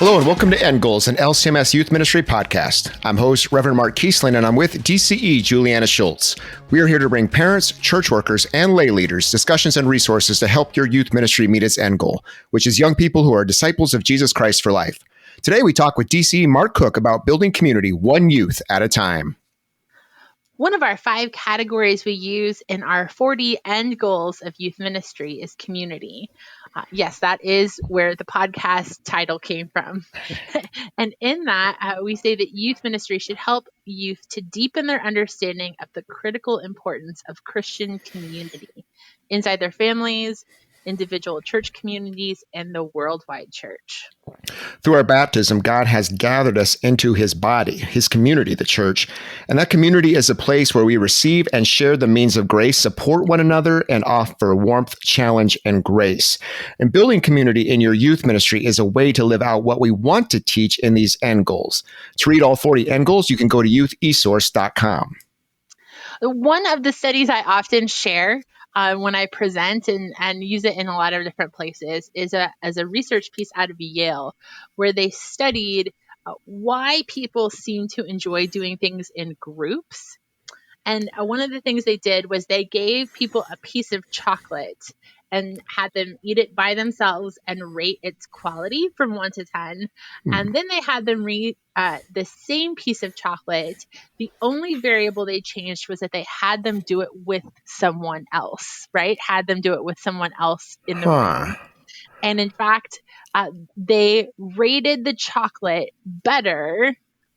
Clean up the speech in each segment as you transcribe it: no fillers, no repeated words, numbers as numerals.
Hello and welcome to End Goals, an LCMS Youth Ministry podcast. I'm host Reverend Mark Kiesling, and I'm with DCE Juliana Schultz. We are here to bring parents, church workers, and lay leaders discussions and resources to help your youth ministry meet its end goal, which is young people who are disciples of Jesus Christ for life. Today we talk with DCE Mark Cook about building community one youth at a time. One of our 5 categories we use in our 40 end goals of youth ministry is community. Yes, that is where the podcast title came from. And in that, we say that youth ministry should help youth to deepen their understanding of the critical importance of Christian community inside their families, individual church communities, and the worldwide church. Through our baptism, God has gathered us into his body, his community, the church. And that community is a place where we receive and share the means of grace, support one another, and offer warmth, challenge, and grace. And building community in your youth ministry is a way to live out what we want to teach in these end goals. To read all 40 end goals, you can go to youthesource.com. One of the studies I often share when I present and use it in a lot of different places is as a research piece out of Yale, where they studied why people seem to enjoy doing things in groups. And one of the things they did was they gave people a piece of chocolate and had them eat it by themselves and rate its quality from 1 to 10. And then they had them read the same piece of chocolate. The only variable they changed was that they had them do it with someone else, right? Had them do it with someone else in the room. And in fact, they rated the chocolate better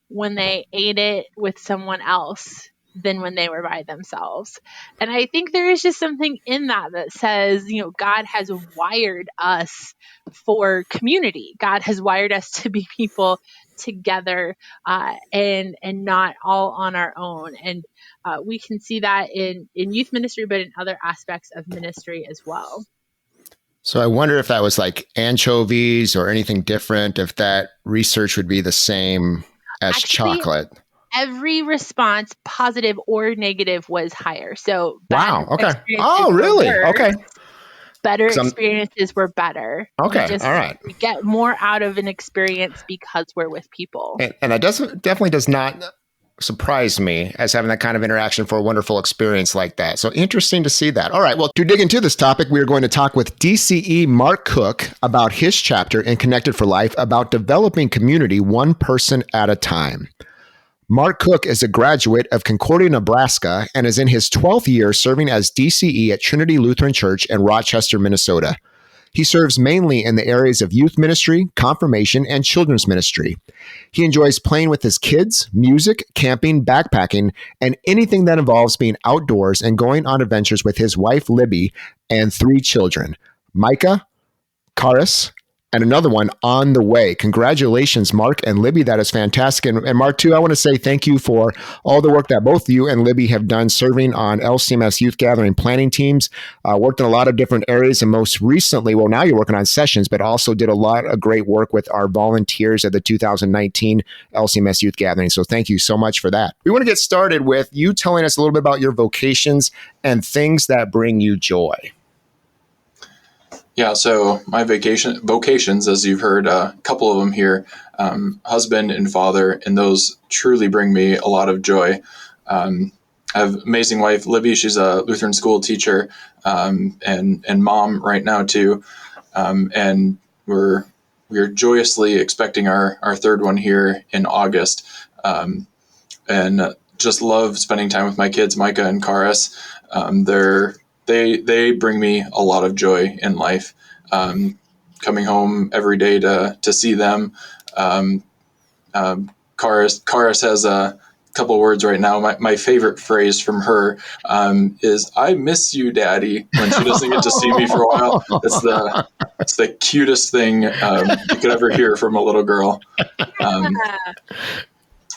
when they ate it with someone else than when they were by themselves. And I think there is just something in that says, God has wired us for community. God has wired us to be people together and not all on our own. And we can see that in youth ministry, but in other aspects of ministry as well. So I wonder if that was like anchovies or anything different, if that research would be the same as chocolate. Every response, positive or negative, was higher. So wow. Okay. Oh, really? Worse, okay. Better experiences were better. Okay. All right. We get more out of an experience because we're with people. And that definitely does not surprise me as having that kind of interaction for a wonderful experience like that. So interesting to see that. All right. Well, to dig into this topic, we are going to talk with DCE Mark Cook about his chapter in Connected for Life about developing community one person at a time. Mark Cook is a graduate of Concordia, Nebraska, and is in his 12th year serving as DCE at Trinity Lutheran Church in Rochester, Minnesota. He serves mainly in the areas of youth ministry, confirmation, and children's ministry. He enjoys playing with his kids, music, camping, backpacking, and anything that involves being outdoors and going on adventures with his wife, Libby, and 3 children, Micah, Karis, and another one on the way. Congratulations, Mark and Libby. That is fantastic. And Mark, too, I want to say thank you for all the work that both you and Libby have done serving on LCMS Youth Gathering planning teams, worked in a lot of different areas. And most recently, well, now you're working on sessions, but also did a lot of great work with our volunteers at the 2019 LCMS Youth Gathering. So thank you so much for that. We want to get started with you telling us a little bit about your vocations and things that bring you joy. Yeah, so my vocations, as you've heard, a couple of them here, husband and father, and those truly bring me a lot of joy. I have an amazing wife, Libby. She's a Lutheran school teacher and mom right now too, and we're joyously expecting our 3rd one here in August, and just love spending time with my kids, Micah and Karis. They bring me a lot of joy in life. Coming home every day to see them. Karis has a couple words right now. My favorite phrase from her is "I miss you, Daddy," when she doesn't get to see me for a while. It's the cutest thing you could ever hear from a little girl.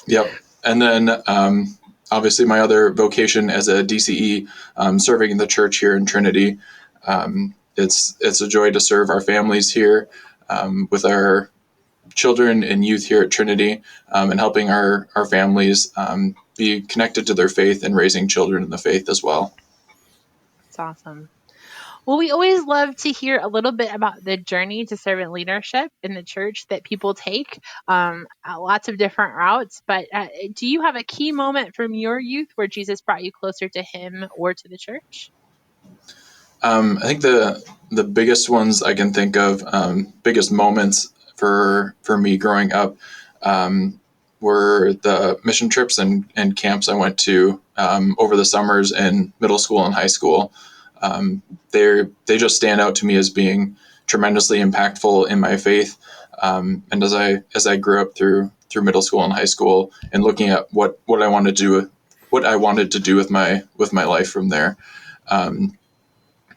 Yep. And then obviously, my other vocation as a DCE, serving in the church here in Trinity, it's a joy to serve our families here with our children and youth here at Trinity, and helping our families be connected to their faith and raising children in the faith as well. That's awesome. Well, we always love to hear a little bit about the journey to servant leadership in the church that people take, lots of different routes. But do you have a key moment from your youth where Jesus brought you closer to him or to the church? I think the biggest ones I can think of, biggest moments for me growing up, were the mission trips and camps I went to over the summers in middle school and high school. They just stand out to me as being tremendously impactful in my faith. And as I grew up through middle school and high school, and looking at what I wanted to do with my life from there.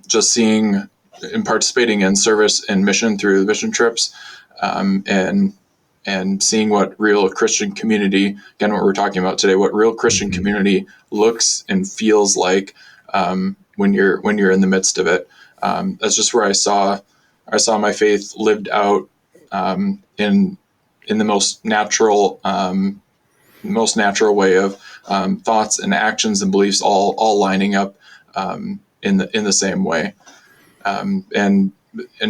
Just seeing and participating in service and mission through the mission trips, and seeing what real Christian community, again, what we're talking about today, what real Christian community looks and feels like when you're in the midst of it. That's just where I saw my faith lived out in the most natural way of thoughts and actions and beliefs all lining up in the same way, and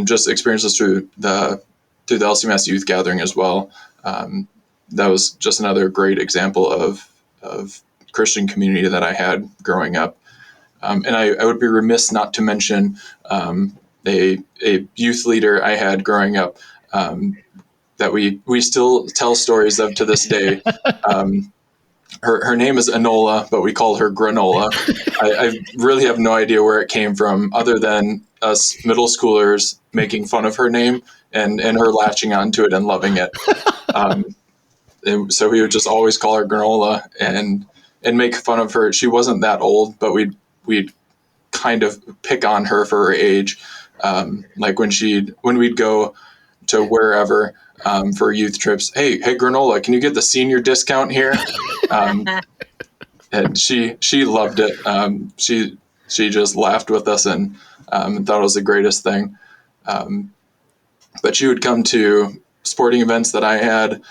just experiences through the LCMS youth gathering as well. That was just another great example of Christian community that I had growing up. And I would be remiss not to mention a youth leader I had growing up that we still tell stories of to this day. Her name is Enola, but we call her Granola. I really have no idea where it came from, other than us middle schoolers making fun of her name and her latching onto it and loving it. And so we would just always call her Granola and make fun of her. She wasn't that old, but we'd kind of pick on her for her age. Like when we'd go to wherever for youth trips, hey Granola, can you get the senior discount here? And she loved it. She just laughed with us and thought it was the greatest thing. But she would come to sporting events that I had.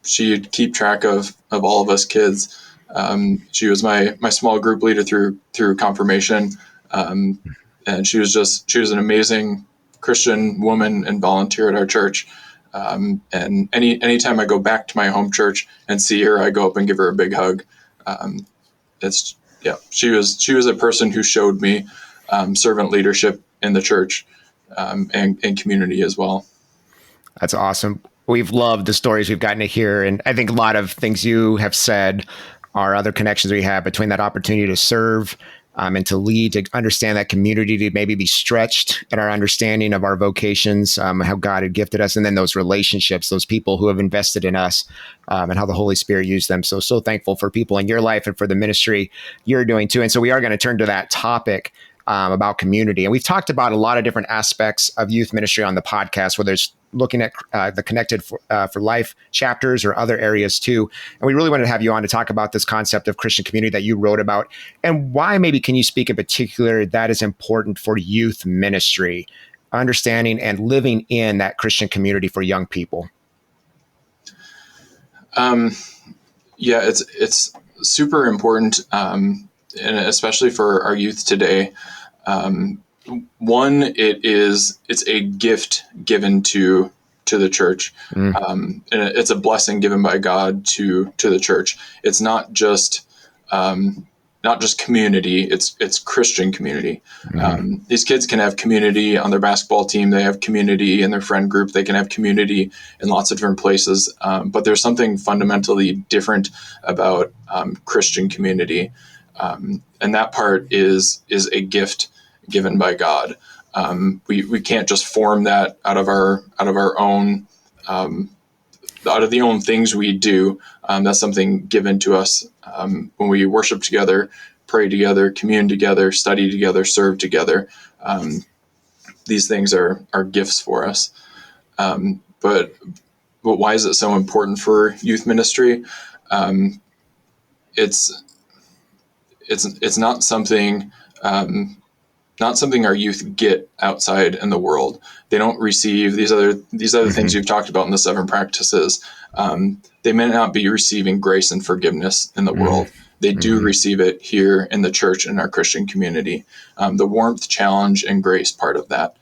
She'd keep track of all of us kids. She was my small group leader through confirmation. And she was an amazing Christian woman and volunteer at our church. And anytime I go back to my home church and see her, I go up and give her a big hug. She was a person who showed me servant leadership in the church and community as well. That's awesome. We've loved the stories we've gotten to hear. And I think a lot of things you have said are other connections we have between that opportunity to serve and to lead, to understand that community, to maybe be stretched in our understanding of our vocations, how God had gifted us, and then those relationships, those people who have invested in us, and how the Holy Spirit used them. So thankful for people in your life and for the ministry you're doing too. And so we are going to turn to that topic about community. And we've talked about a lot of different aspects of youth ministry on the podcast, whether it's looking at the Connected for Life chapters or other areas too. And we really wanted to have you on to talk about this concept of Christian community that you wrote about, and why maybe can you speak in particular that is important for youth ministry, understanding and living in that Christian community for young people? It's super important, and especially for our youth today. One, it's a gift given to the church, and it's a blessing given by God to the church. It's not just community; it's Christian community. These kids can have community on their basketball team. They have community in their friend group. They can have community in lots of different places. But there's something fundamentally different about Christian community, and that part is a gift given by God. We can't just form that out of our own, out of the own things we do. That's something given to us when we worship together, pray together, commune together, study together, serve together. These things are gifts for us. But why is it so important for youth ministry? It's not something. Not something our youth get outside in the world. They don't receive these other things you've talked about in the 7 practices. They may not be receiving grace and forgiveness in the world. they do receive it here in the church in our Christian community. The warmth, challenge, and grace part of that.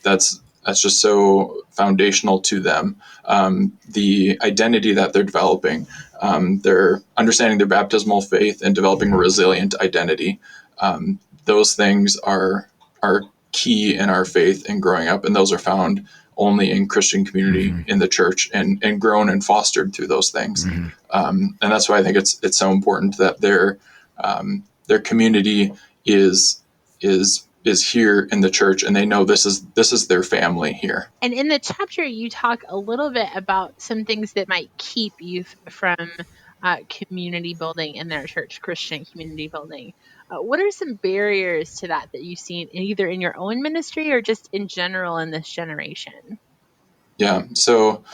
That's just so foundational to them. The identity that they're developing, they're understanding their baptismal faith and developing a resilient identity. Those things are key in our faith and growing up, and those are found only in Christian community in the church, and grown and fostered through those things. And that's why I think it's so important that their community is here in the church, and they know this is their family here. And in the chapter, you talk a little bit about some things that might keep youth from community building in their church, Christian community building. What are some barriers to that you've seen either in your own ministry or just in general in this generation? Yeah. So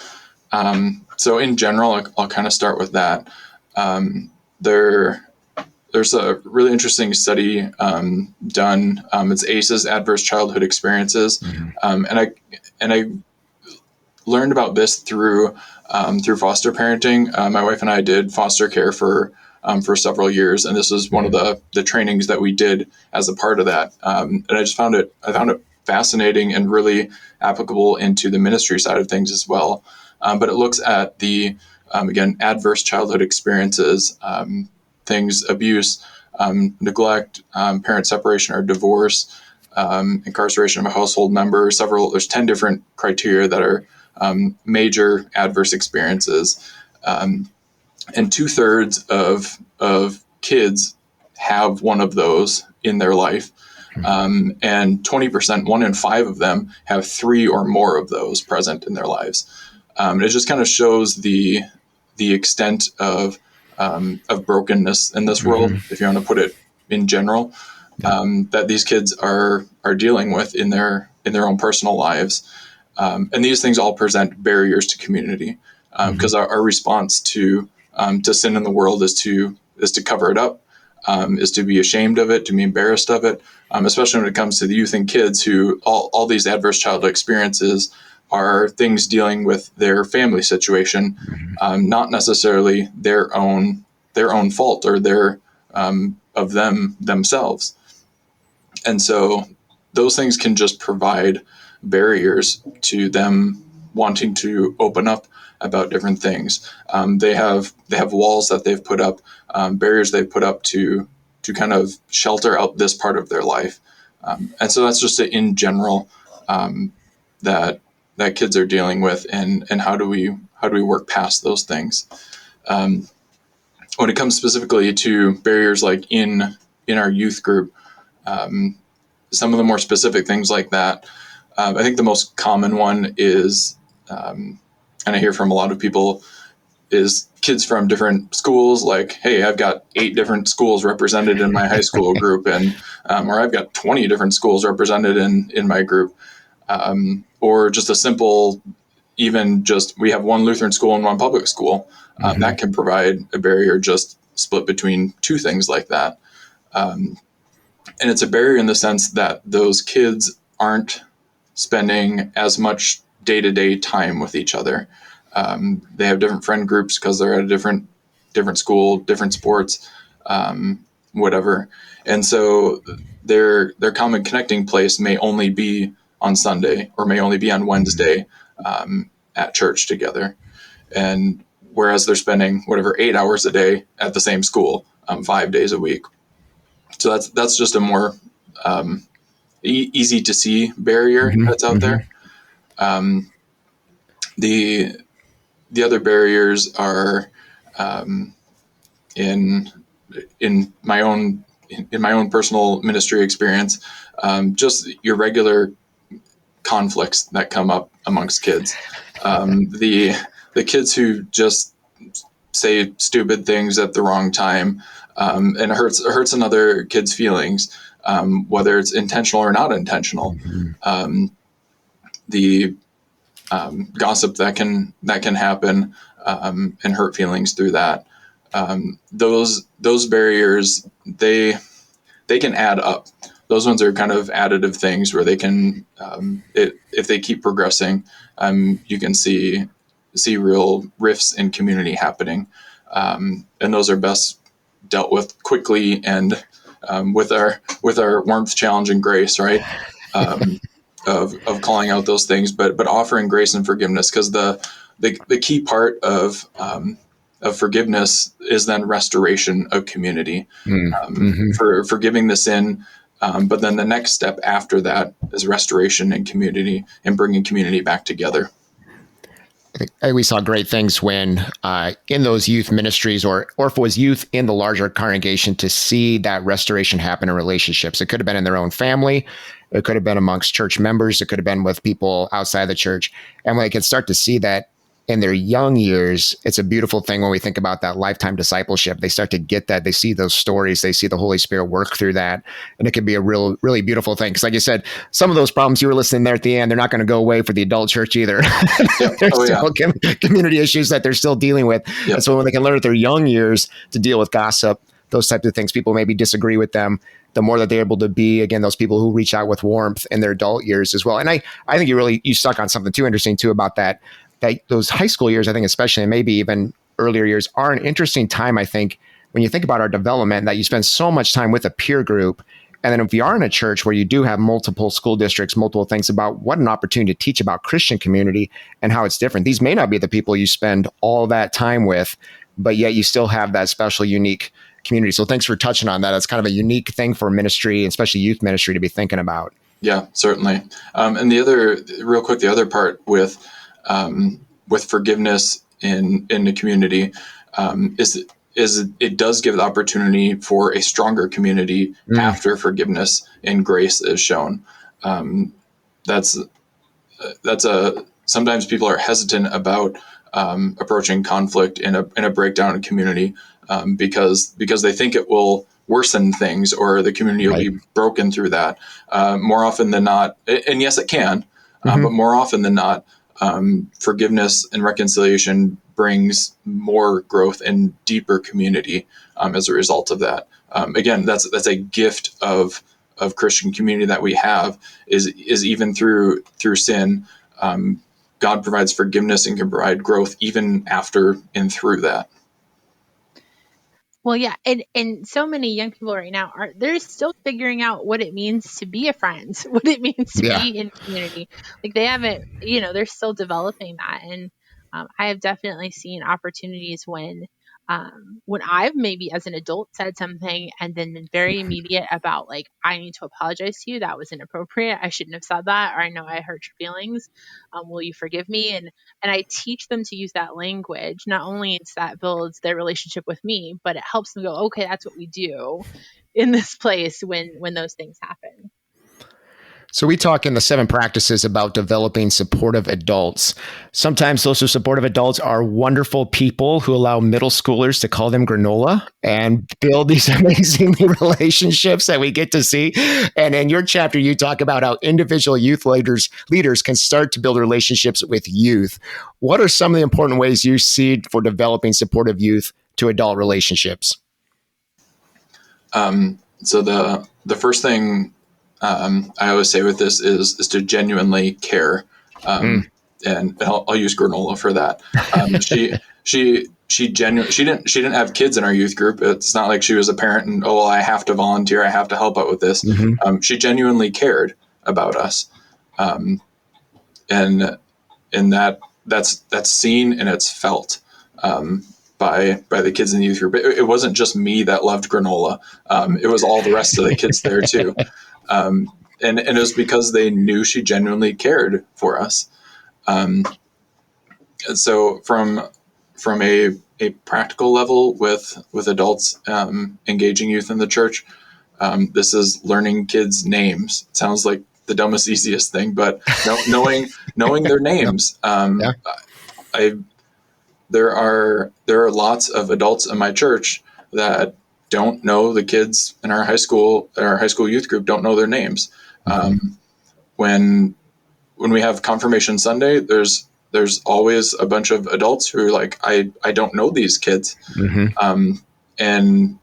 in general, I'll kind of start with that. There's a really interesting study done. It's ACEs, Adverse Childhood Experiences, and I learned about this through foster parenting. My wife and I did foster care for several years, and this was one of the trainings that we did as a part of that. And I found it fascinating and really applicable into the ministry side of things as well. But it looks at the again, adverse childhood experiences, things, abuse, neglect, parent separation or divorce, incarceration of a household member. There's 10 different criteria that are major adverse experiences. And 2/3 of kids have one of those in their life. And 20%, 1 in 5 of them, have 3 or more of those present in their lives. It just kind of shows the extent of brokenness in this world, if you want to put it in general, that these kids are dealing with in their own personal lives. And these things all present barriers to community, because our response to sin in the world is to cover it up, is to be ashamed of it, to be embarrassed of it, especially when it comes to the youth and kids who all these adverse childhood experiences are things dealing with their family situation, not necessarily their own fault or their of themselves. And so those things can just provide barriers to them wanting to open up about different things. They have walls that they've put up, barriers they've put up to kind of shelter out this part of their life. And so that's just in general that kids are dealing with, and how do we work past those things. When it comes specifically to barriers like in our youth group, some of the more specific things like that, I think the most common one is, and I hear from a lot of people, is kids from different schools. Like, hey, I've got 8 different schools represented in my high school group, and or I've got 20 different schools represented in my group, or just a simple, even just we have one Lutheran school and one public school. That can provide a barrier just split between 2 things like that. And it's a barrier in the sense that those kids aren't spending as much day-to-day time with each other. They have different friend groups because they're at a different school, different sports, whatever. And so their common connecting place may only be on Sunday, or may only be on Wednesday at church together. And whereas they're spending 8 hours a day at the same school, 5 days a week. So that's just a more easy to see barrier that's out there. The other barriers are in my own personal ministry experience, just your regular conflicts that come up amongst kids. The kids who just say stupid things at the wrong time, and hurts another kid's feelings, whether it's intentional or not intentional. The gossip that can happen, and hurt feelings through that. Those barriers, they can add up. Those ones are kind of additive things where they can, if they keep progressing, you can see real rifts in community happening. And those are best dealt with quickly and with our warmth, challenge, and grace, right? Of calling out those things, but offering grace and forgiveness, because the key part of forgiveness is then restoration of community, for forgiving the sin. But then the next step after that is restoration and community and bringing community back together. We saw great things when in those youth ministries, or if it was youth in the larger congregation, to see that restoration happen in relationships. It could have been in their own family. It could have been amongst church members. It could have been with people outside the church. And when they can start to see that in their young years, it's a beautiful thing when we think about that lifetime discipleship. They start to get that. They see those stories. They see the Holy Spirit work through that. And it can be a really beautiful thing. Because like you said, some of those problems you were listening there at the end, they're not going to go away for the adult church either. There's still community issues that they're still dealing with. Yep. And so when they can learn at their young years to deal with gossip, those types of things, people maybe disagree with them, the more that they're able to be, again, those people who reach out with warmth in their adult years as well. And I think you stuck on something too interesting too about that those high school years, I think especially, and maybe even earlier years, are an interesting time, I think, when you think about our development, that you spend so much time with a peer group. And then if you are in a church where you do have multiple school districts, multiple things, about what an opportunity to teach about Christian community and how it's different. These may not be the people you spend all that time with, but yet you still have that special, unique community. So thanks for touching on that. It's kind of a unique thing for ministry, especially youth ministry, to be thinking about. Yeah, certainly. And the other part with forgiveness in the community is it does give the opportunity for a stronger community after forgiveness and grace is shown. Sometimes people are hesitant about approaching conflict in a breakdown in community because they think it will worsen things, or the community will be broken through that. More often than not, and yes, it can, but more often than not, forgiveness and reconciliation brings more growth and deeper community as a result of that. Again, that's a gift of Christian community that we have, is even through sin. God provides forgiveness and can provide growth even after and through that. Well, yeah. And so many young people right now they're still figuring out what it means to be a friend, what it means to be in community. Like they haven't, they're still developing that. And I have definitely seen opportunities when I've maybe as an adult said something and then been very immediate about, like, I need to apologize to you. That was inappropriate. I shouldn't have said that. Or I know I hurt your feelings. Will you forgive me? And I teach them to use that language. Not only that builds their relationship with me, but it helps them go, okay, that's what we do in this place when those things happen. So we talk in the 7 practices about developing supportive adults. Sometimes those supportive adults are wonderful people who allow middle schoolers to call them granola and build these amazing relationships that we get to see. And in your chapter, you talk about how individual youth leaders can start to build relationships with youth. What are some of the important ways you see for developing supportive youth to adult relationships? So the first thing I always say with this is to genuinely care, and I'll use granola for that. She didn't have kids in our youth group. It's not like she was a parent and I have to volunteer, I have to help out with this. She genuinely cared about us, and that's seen and it's felt by the kids in the youth group. It wasn't just me that loved granola. It was all the rest of the kids there too. And it was because they knew she genuinely cared for us. And so from a practical level with adults engaging youth in the church, this is learning kids' names. It sounds like the dumbest, easiest thing, but knowing their names. There are lots of adults in my church that don't know the kids in our high school youth group, don't know their names. When we have Confirmation Sunday, there's always a bunch of adults who are like, I don't know these kids. And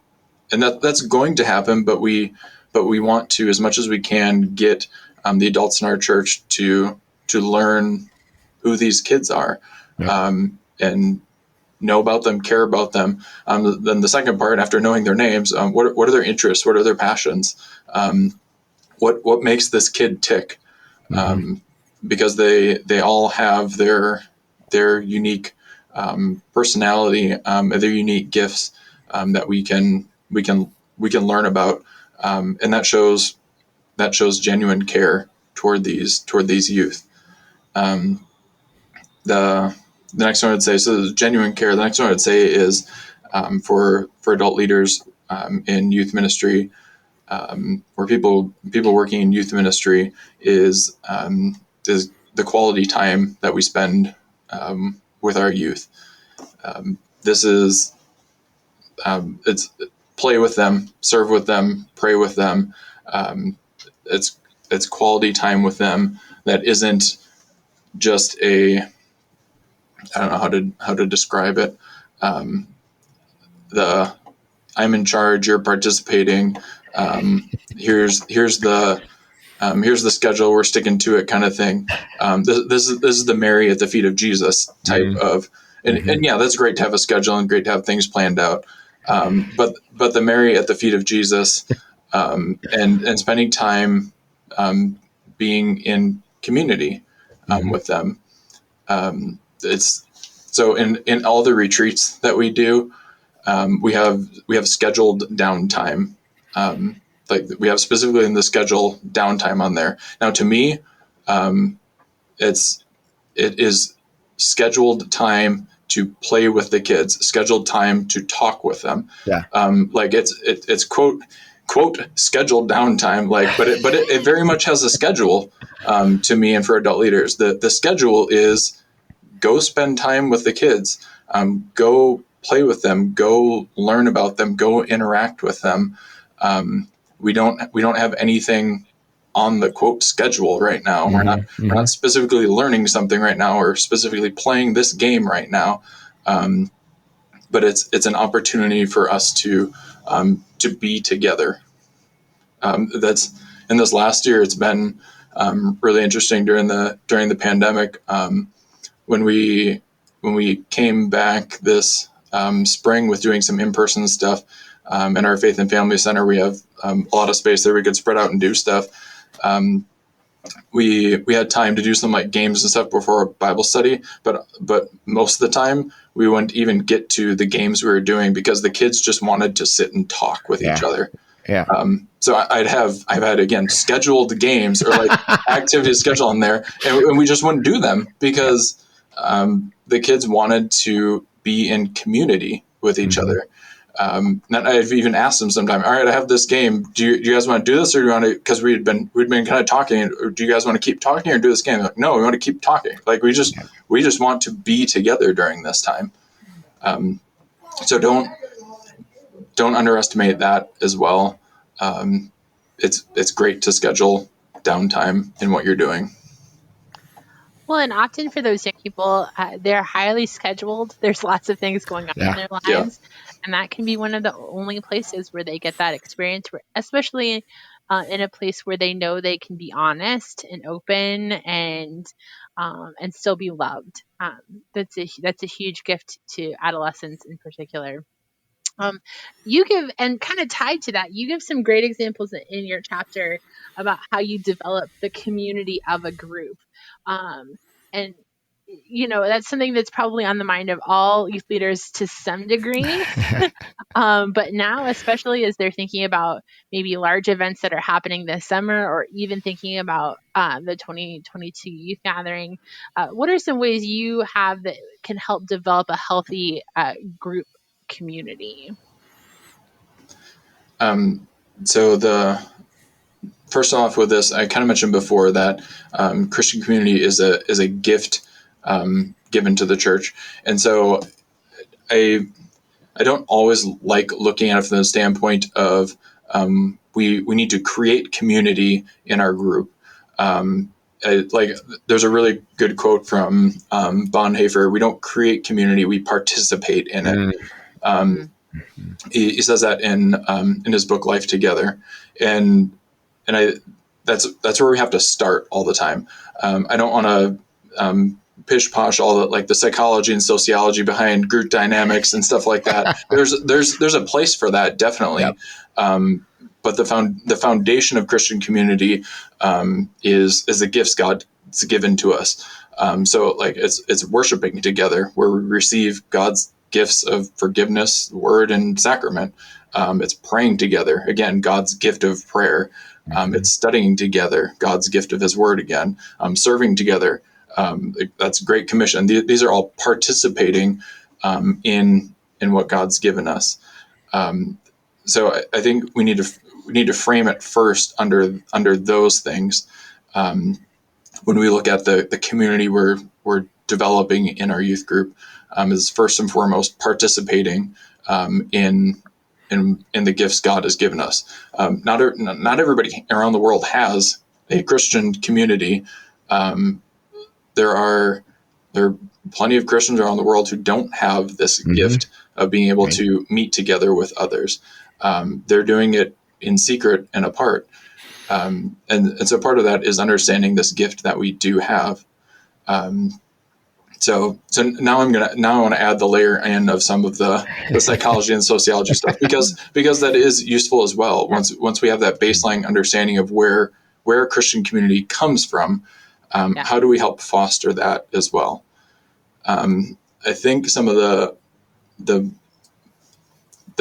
that's going to happen, but we want to, as much as we can, get the adults in our church to learn who these kids are. And know about them, care about them. Then the second part, after knowing their names, what are their interests? What are their passions? What makes this kid tick? Because they all have their unique personality, their unique gifts that we can learn about, and that shows genuine care toward these youth. The next one I'd say, so genuine care. The next one I'd say is for adult leaders in youth ministry, or people working in youth ministry, is the quality time that we spend with our youth. This is it's play with them, serve with them, pray with them. It's quality time with them that isn't just I don't know how to describe it. I'm in charge, you're participating. Here's the schedule, we're sticking to it kind of thing. This is the Mary at the feet of Jesus type of, and yeah, that's great to have a schedule and great to have things planned out. But the Mary at the feet of Jesus, and spending time being in community with them. It's so in all the retreats that we do, we have scheduled downtime. Like we have specifically in the schedule downtime on there. Now, to me, it is scheduled time to play with the kids, scheduled time to talk with them. Yeah. Like it's quote scheduled downtime. Like, but it very much has a schedule to me and for adult leaders. The schedule is go spend time with the kids, go play with them, go learn about them, go interact with them. We don't have anything on the quote schedule right now. We're not specifically learning something right now or specifically playing this game right now. But it's an opportunity for us to be together. That's in this last year. It's been really interesting during the pandemic. When we came back this spring with doing some in-person stuff in our Faith and Family Center, we have a lot of space there we could spread out and do stuff. We had time to do some like games and stuff before a Bible study, but most of the time we wouldn't even get to the games we were doing because the kids just wanted to sit and talk with each other. Yeah. So I've had again scheduled games or like activities scheduled on there, and we just wouldn't do them because the kids wanted to be in community with each other. I've even asked them sometime, all right, I have this game. Do you guys want to do this, or do you want to? Because we'd been kind of talking. Or do you guys want to keep talking or do this game? They're like, no, we want to keep talking. Like we just want to be together during this time. So don't underestimate that as well. It's great to schedule downtime in what you're doing. Well, and often for those young people, they're highly scheduled. There's lots of things going on in their lives. And that can be one of the only places where they get that experience, especially in a place where they know they can be honest and open and still be loved. That's a huge gift to adolescents in particular. You give, and kind of tied to that, you give some great examples in your chapter about how you develop the community of a group. And, that's something that's probably on the mind of all youth leaders to some degree. But now, especially as they're thinking about maybe large events that are happening this summer, or even thinking about the 2022 youth gathering, what are some ways you have that can help develop a healthy group community? So first off with this, I kind of mentioned before that Christian community is a gift given to the church, and so I don't always like looking at it from the standpoint of we need to create community in our group. There's a really good quote from Bonhoeffer: "We don't create community; we participate in it." He says that in his book Life Together, and that's where we have to start all the time. I don't want to pish posh all the like the psychology and sociology behind group dynamics and stuff like that. There's a place for that, definitely. Yep. But the foundation of Christian community is the gifts God's given to us. So like it's worshiping together where we receive God's gifts of forgiveness, word, and sacrament. It's praying together, again, God's gift of prayer. It's studying together, God's gift of His word again. Serving together, that's Great Commission. These are all participating in what God's given us. So I think we need to frame it first under those things. When we look at the community we're developing in our youth group, is first and foremost participating in the gifts God has given us. Not everybody around the world has a Christian community. There are plenty of Christians around the world who don't have this gift of being able to meet together with others. They're doing it in secret and apart. And so part of that is understanding this gift that we do have. So now I want to add the layer in of some of the psychology and sociology stuff because that is useful as well. Once we have that baseline understanding of where a Christian community comes from, how do we help foster that as well? I think some of the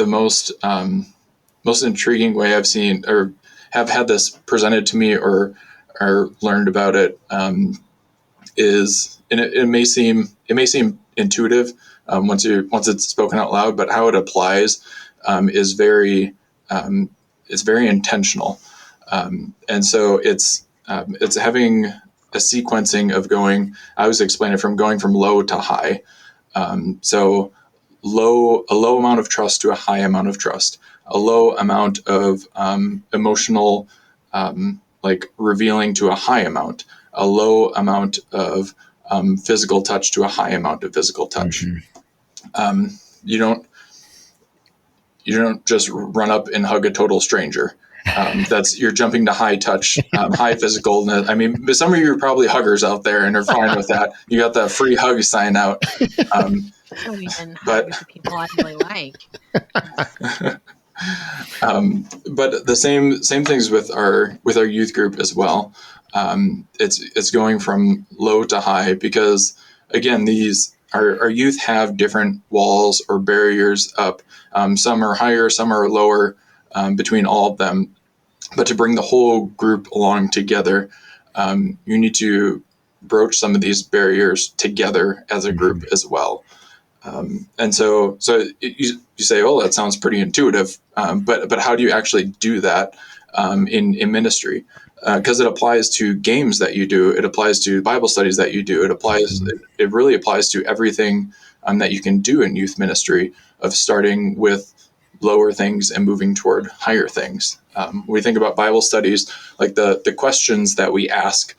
most intriguing way I've seen or have had this presented to me or learned about it is, and it may seem intuitive once it's spoken out loud, but how it applies is very intentional, and so it's having a sequencing of going. I always explain it from going from low to high. So a low amount of trust to a high amount of trust, a low amount of emotional like revealing to a high amount, a low amount of physical touch to a high amount of physical touch. You don't just run up and hug a total stranger. You're jumping to high touch, high physical. I mean, some of you are probably huggers out there and are fine with that. You got that free hug sign out. I don't even hug the people I really like. But the same things with our youth group as well. It's going from low to high because again, our youth have different walls or barriers up. Some are higher, some are lower between all of them. But to bring the whole group along together, you need to broach some of these barriers together as a group as well. And so you say, oh, that sounds pretty intuitive, but how do you actually do that in ministry? Because it applies to games that you do, it applies to Bible studies that you do, it really applies to everything that you can do in youth ministry, of starting with lower things and moving toward higher things. When we think about Bible studies, like the questions that we ask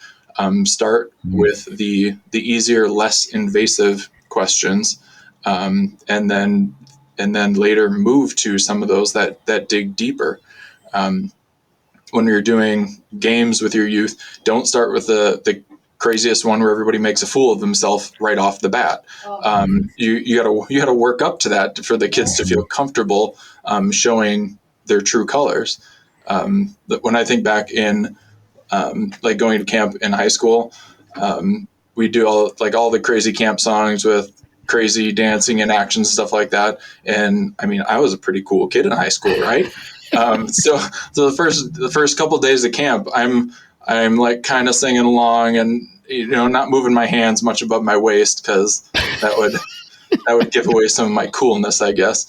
start with the easier, less invasive questions. And then later move to some of those that dig deeper. When you're doing games with your youth, don't start with the craziest one where everybody makes a fool of themselves right off the bat. You gotta work up to that for the kids to feel comfortable showing their true colors. When I think back in like going to camp in high school, we do all the crazy camp songs with crazy dancing and action stuff like that. And I mean, I was a pretty cool kid in high school, right? So the first couple of days of camp, I'm like kind of singing along and not moving my hands much above my waist because that would give away some of my coolness, I guess.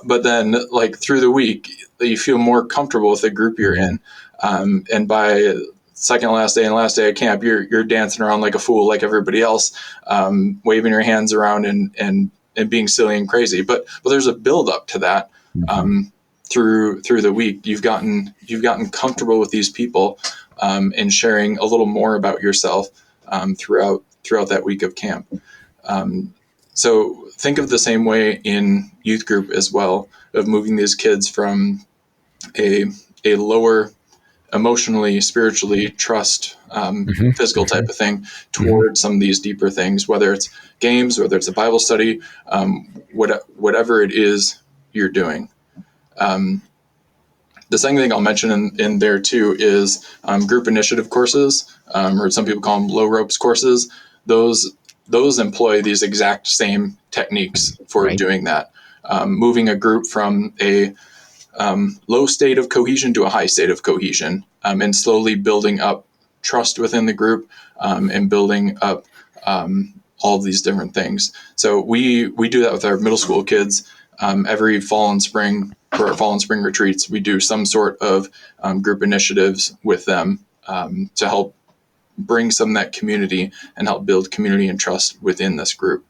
But then like through the week, you feel more comfortable with the group you're in, and by second last day and last day of camp, you're dancing around like a fool, like everybody else, waving your hands around and being silly and crazy. But there's a build up to that through the week. You've gotten comfortable with these people and sharing a little more about yourself throughout that week of camp. So think of the same way in youth group as well, of moving these kids from a lower emotionally, spiritually, trust, physical type of thing towards some of these deeper things, whether it's games, whether it's a Bible study, whatever it is you're doing. The second thing I'll mention in there too is group initiative courses, or some people call them low ropes courses. Those employ these exact same techniques for doing that. Moving a group from a low state of cohesion to a high state of cohesion, and slowly building up trust within the group, and building up all of these different things. So we do that with our middle school kids. Every fall and spring, for our fall and spring retreats, we do some sort of group initiatives with them to help bring some of that community and help build community and trust within this group.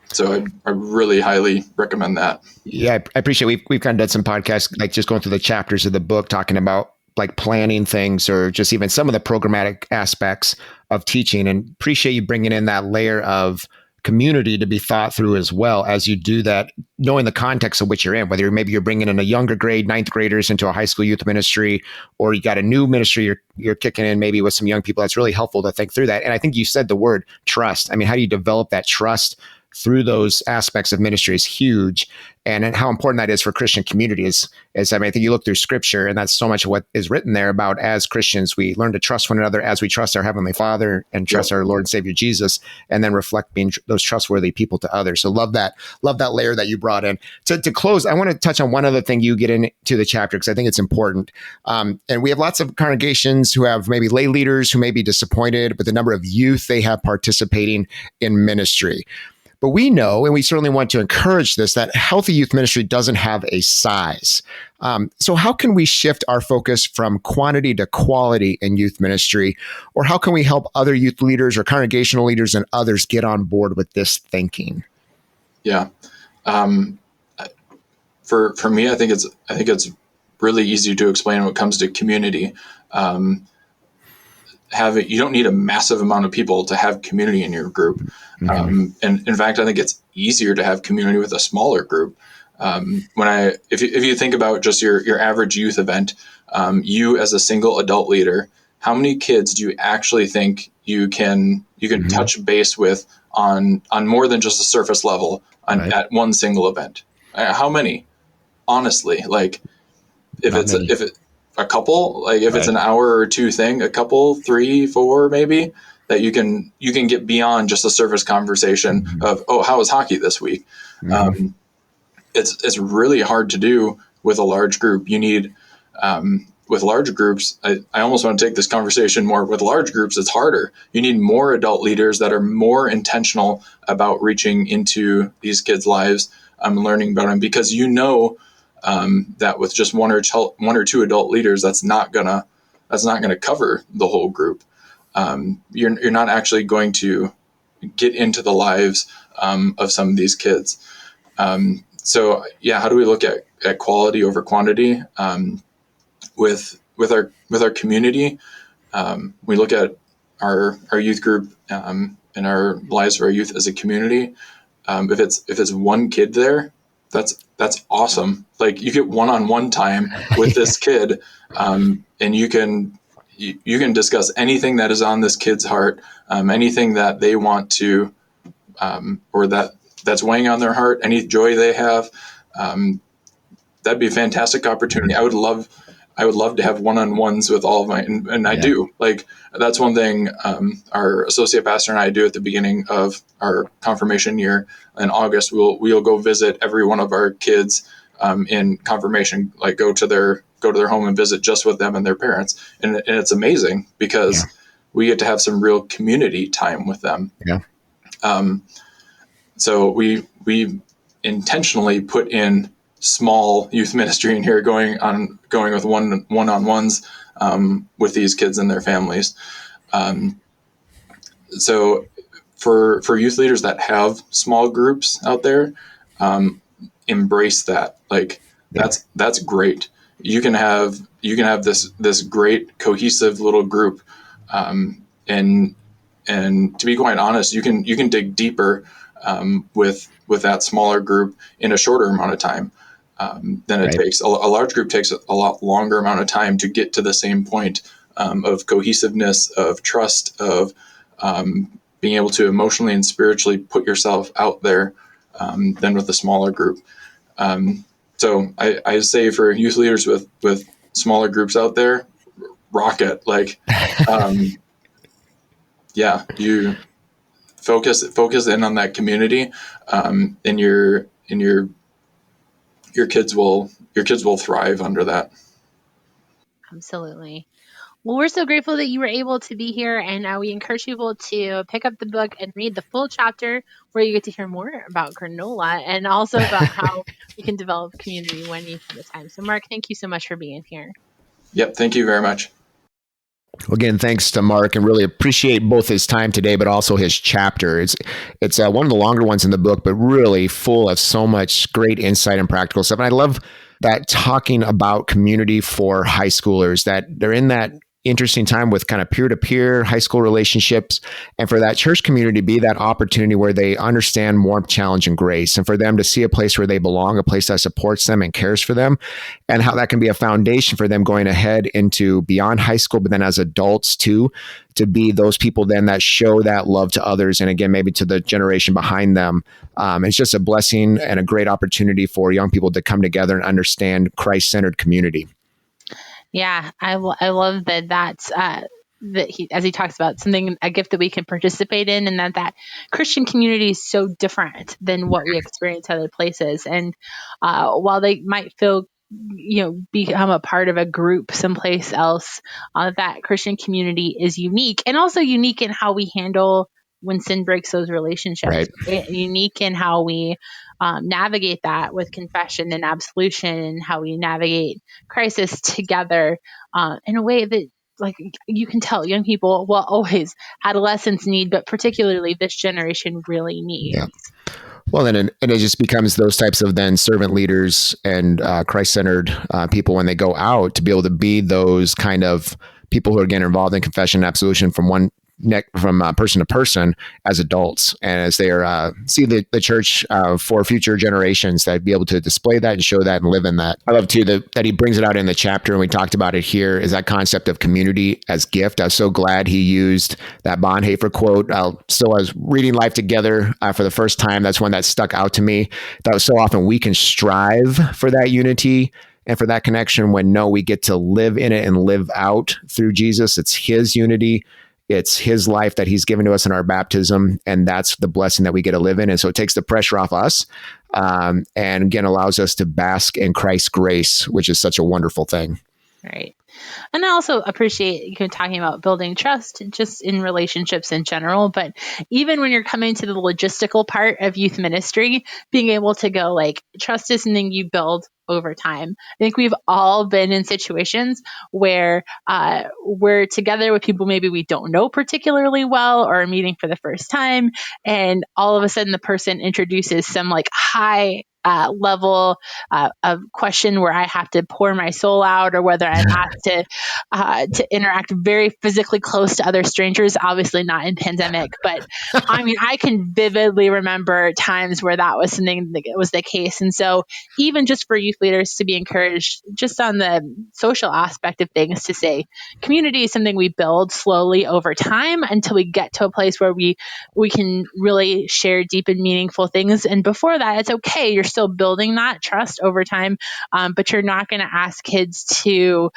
So I really highly recommend that. Yeah, I appreciate we've kind of done some podcasts, like just going through the chapters of the book, talking about like planning things or just even some of the programmatic aspects of teaching, and appreciate you bringing in that layer of community to be thought through as well as you do that, knowing the context of which you're in, whether maybe you're bringing in a younger grade, ninth graders into a high school youth ministry, or you got a new ministry you're kicking in maybe with some young people. That's really helpful to think through that. And I think you said the word trust. I mean, how do you develop that trust through those aspects of ministry is huge. And how important that is for Christian community is I mean, I think you look through scripture, and that's so much of what is written there about as Christians, we learn to trust one another as we trust our Heavenly Father and trust our Lord and Savior Jesus, and then reflect being those trustworthy people to others. So love that layer that you brought in. To close, I want to touch on one other thing you get into the chapter, because I think it's important. And we have lots of congregations who have maybe lay leaders who may be disappointed with the number of youth they have participating in ministry. But we know, and we certainly want to encourage this, that healthy youth ministry doesn't have a size. So how can we shift our focus from quantity to quality in youth ministry? Or how can we help other youth leaders or congregational leaders and others get on board with this thinking? Yeah. For me, I think it's really easy to explain when it comes to community. You don't need a massive amount of people to have community in your group. And in fact, I think it's easier to have community with a smaller group. If you think about just your average youth event, you as a single adult leader, how many kids do you actually think you can touch base with on more than just a surface level at one single event? How many? Honestly, like if it's a couple, like if it's an hour or two thing, a couple, 3, 4, maybe, that you can get beyond just a surface conversation of, oh, how was hockey this week? It's really hard to do with a large group. You need, with large groups, I almost want to take this conversation more. With large groups, it's harder. You need more adult leaders that are more intentional about reaching into these kids' lives, learning about them, because that with just one or two adult leaders, that's not gonna cover the whole group. You're not actually going to get into the lives of some of these kids. So yeah, how do we look at quality over quantity with our community? We look at our youth group and our lives of our youth as a community. If it's one kid there, that's awesome. Like, you get one-on-one time with this kid, and you can discuss anything that is on this kid's heart, anything that they want to, or that's weighing on their heart, any joy they have. That'd be a fantastic opportunity. I would love to have one-on-ones with all of my, and I do. Like, that's one thing our associate pastor and I do at the beginning of our confirmation year in August. We'll go visit every one of our kids in confirmation, like go to their home and visit just with them and their parents. And it's amazing because we get to have some real community time with them. Yeah. So we intentionally put in small youth ministry in here, going with one-on-ones with these kids and their families. So for youth leaders that have small groups out there, embrace that. Like, that's great. You can have this great cohesive little group, and to be quite honest, you can dig deeper with that smaller group in a shorter amount of time. then it takes. A large group takes a lot longer amount of time to get to the same point of cohesiveness, of trust, of being able to emotionally and spiritually put yourself out there than with a smaller group. So I say for youth leaders with smaller groups out there, rock it. Like, you focus in on that community, and your kids will thrive under that. Absolutely. Well, we're so grateful that you were able to be here, and we encourage people to pick up the book and read the full chapter where you get to hear more about granola and also about how we can develop community when you have the time. So, Mark, thank you so much for being here. Yep. Thank you very much. Again, thanks to Mark, and really appreciate both his time today, but also his chapter. It's one of the longer ones in the book, but really full of so much great insight and practical stuff. And I love that talking about community for high schoolers, that they're in that interesting time with kind of peer-to-peer high school relationships, and for that church community to be that opportunity where they understand warmth, challenge, and grace, and for them to see a place where they belong, a place that supports them and cares for them, and how that can be a foundation for them going ahead into beyond high school, but then as adults too, to be those people then that show that love to others, and again, maybe to the generation behind them. It's just a blessing and a great opportunity for young people to come together and understand Christ-centered community. Yeah, I love that that's that he, as he talks about, a gift that we can participate in, and that Christian community is so different than what we experience other places. And while they might feel, become a part of a group someplace else, that Christian community is unique, and also unique in how we handle when sin breaks those relationships, right? Unique in how we navigate that with confession and absolution, and how we navigate crisis together in a way that, like, you can tell young people, well, always adolescents need, but particularly this generation really needs. Yeah. Well, and it just becomes those types of then servant leaders and Christ-centered people when they go out to be able to be those kind of people who are getting involved in confession and absolution from person to person as adults, and as they are see the church for future generations, that be able to display that and show that and live in that. I love too that he brings it out in the chapter, and we talked about it here, is that concept of community as gift. I was so glad he used that Bonhoeffer quote. I was reading Life Together for the first time. That's one that stuck out to me. That was so often we can strive for that unity and for that connection, when no, we get to live in it and live out through Jesus. It's his unity. It's his life that he's given to us in our baptism, and that's the blessing that we get to live in. And so it takes the pressure off us, and again, allows us to bask in Christ's grace, which is such a wonderful thing. Right. And I also appreciate you talking about building trust just in relationships in general, but even when you're coming to the logistical part of youth ministry, being able to go, like, trust is something you build over time. I think we've all been in situations where we're together with people maybe we don't know particularly well, or are meeting for the first time, and all of a sudden the person introduces some like high level of question where I have to pour my soul out, or whether I'm asked to interact very physically close to other strangers, obviously not in pandemic, but I mean, I can vividly remember times where that was something that was the case. And so even just for youth leaders to be encouraged just on the social aspect of things, to say community is something we build slowly over time until we get to a place where we can really share deep and meaningful things. And before that, it's okay. You're still building that trust over time, but you're not going to ask kids to,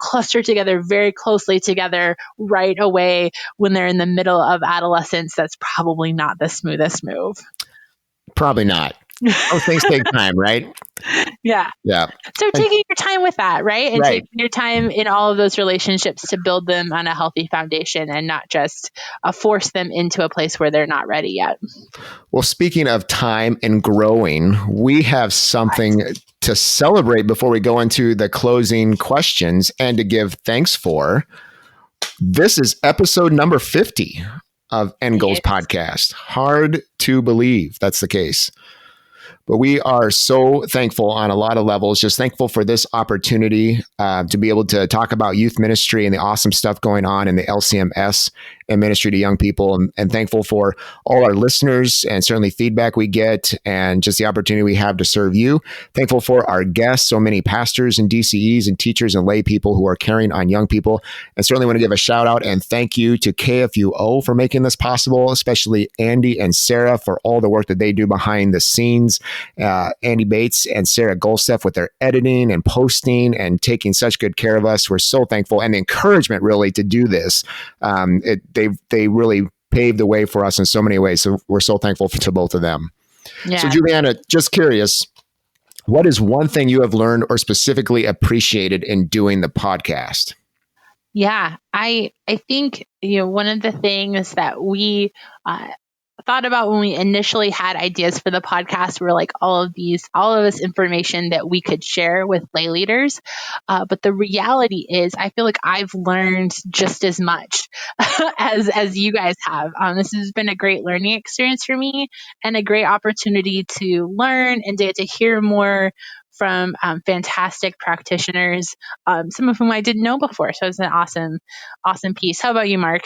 cluster together very closely together right away when they're in the middle of adolescence. That's probably not the smoothest move. Probably not. Those things take time, right? Yeah. So taking your time with that, right? And taking your time in all of those relationships to build them on a healthy foundation, and not just force them into a place where they're not ready yet. Well, speaking of time and growing, we have something to celebrate before we go into the closing questions and to give thanks for. This is episode number 50 of End Goals Podcast. Hard to believe that's the case. But we are so thankful on a lot of levels, just thankful for this opportunity to be able to talk about youth ministry and the awesome stuff going on in the LCMS, and ministry to young people, and thankful for all our listeners and certainly feedback we get and just the opportunity we have to serve you. Thankful for our guests, so many pastors and DCEs and teachers and lay people who are caring on young people. And certainly want to give a shout out and thank you to KFUO for making this possible, especially Andy and Sarah for all the work that they do behind the scenes. Andy Bates and Sarah Golsteff with their editing and posting and taking such good care of us. We're so thankful, and the encouragement really to do this. They really paved the way for us in so many ways. So we're so thankful to both of them. Yeah. So Juliana, just curious, what is one thing you have learned or specifically appreciated in doing the podcast? Yeah, I think, one of the things that we thought about when we initially had ideas for the podcast were like all of this information that we could share with lay leaders. But the reality is, I feel like I've learned just as much as you guys have. This has been a great learning experience for me and a great opportunity to learn and to hear more from fantastic practitioners, some of whom I didn't know before. So it's an awesome piece. How about you, Mark?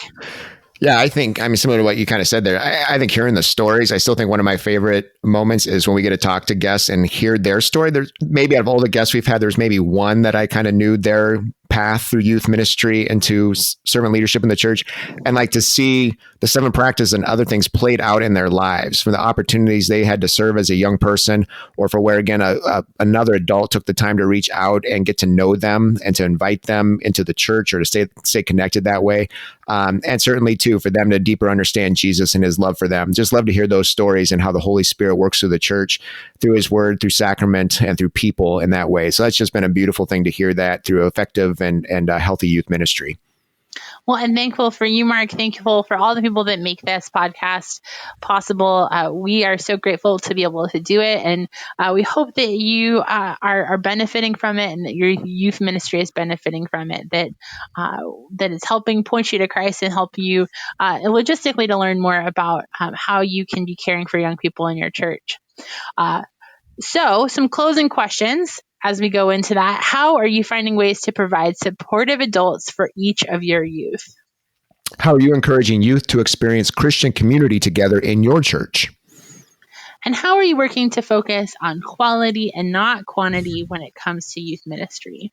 Yeah, similar to what you kind of said there, I think hearing the stories, I still think one of my favorite moments is when we get to talk to guests and hear their story. There's maybe out of all the guests we've had, there's maybe one that I kind of knew their path through youth ministry into servant leadership in the church, and like to see the seven practices and other things played out in their lives, from the opportunities they had to serve as a young person, or for where, again, another adult took the time to reach out and get to know them and to invite them into the church or to stay connected that way. And certainly, too, for them to deeper understand Jesus and his love for them. Just love to hear those stories and how the Holy Spirit works through the church, through his word, through sacrament, and through people in that way. So that's just been a beautiful thing to hear that through effective and healthy youth ministry. Well, and thankful for you, Mark. Thankful for all the people that make this podcast possible. We are so grateful to be able to do it. And we hope that you are benefiting from it and that your youth ministry is benefiting from it, that it's helping point you to Christ and help you logistically to learn more about how you can be caring for young people in your church. So some closing questions. As we go into that, how are you finding ways to provide supportive adults for each of your youth? How are you encouraging youth to experience Christian community together in your church? And how are you working to focus on quality and not quantity when it comes to youth ministry?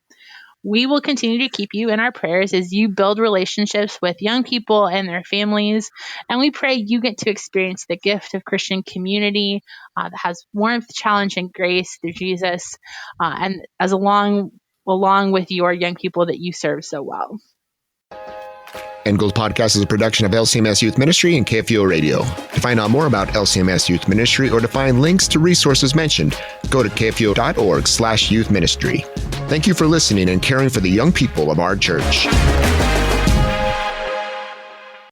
We will continue to keep you in our prayers as you build relationships with young people and their families. And we pray you get to experience the gift of Christian community that has warmth, challenge, and grace through Jesus, and as along with your young people that you serve so well. End Goals Podcast is a production of LCMS Youth Ministry and KFUO Radio. To find out more about LCMS Youth Ministry or to find links to resources mentioned, go to kfuo.org/youth ministry. Thank you for listening and caring for the young people of our church.